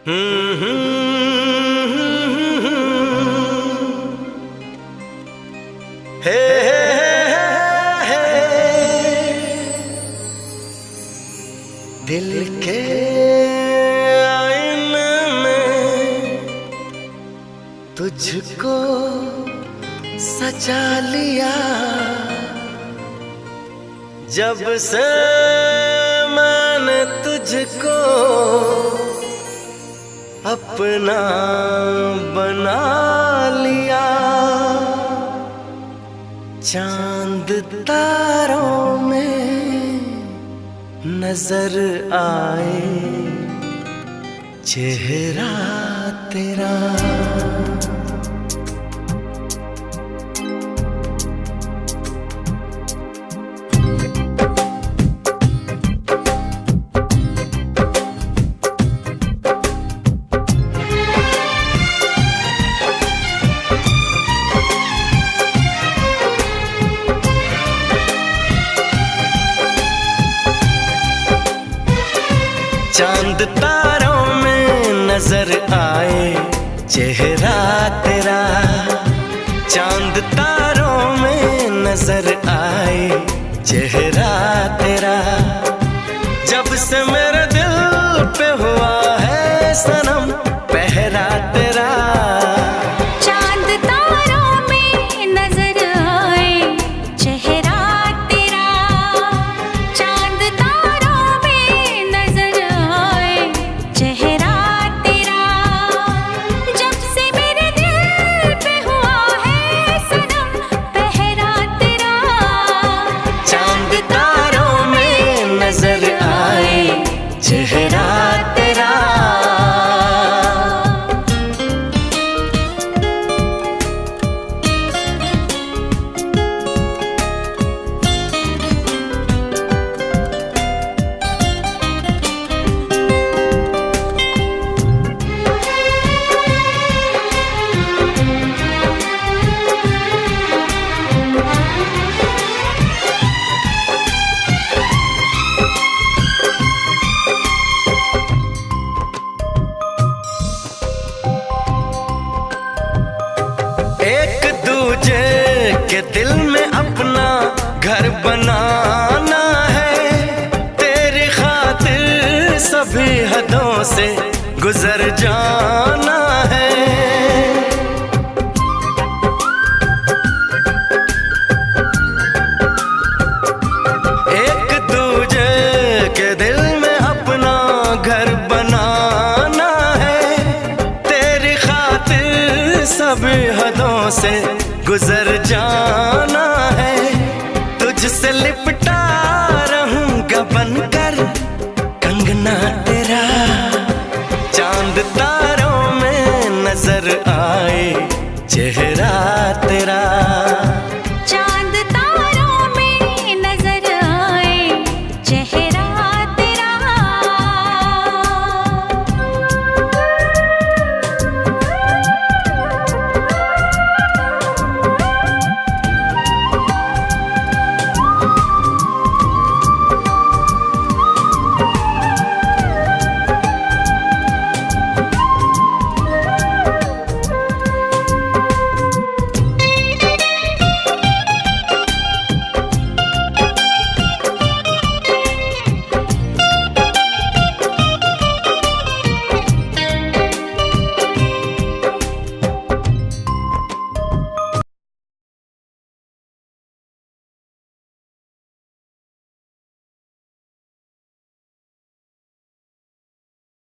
हे दिल के आईने में तुझको सजा लिया, जब से मैंने तुझको अपना बना लिया। चांद तारों में नजर आए चेहरा तेरा। चांद तारों में नजर आए चेहरा तेरा। चांद तारों में नजर आए चेहरा तेरा। जब से मेरे दिल पे हुआ है सनम पहरा तेरा। चांद तारों में नजर आए चेहरा तेरा। चांद तारों में नजर आए चेहरा तेरा। जब से मेरे दिल पे हुआ है सनम पहरा तेरा। चांद तारों में नजर आए चेहरा तेरा। एक दूजे के दिल में अपना घर बनाना है। तेरी खातिर सभी हदों से गुजर जाना है। एक दूजे के दिल में अपना घर बनाना है। तेरी खातिर सभी हदों से गुजर जाना है। तुझसे लिपटा रहूंगा बनकर कंगना तेरा। चांद तारों में नजर आए चेहरा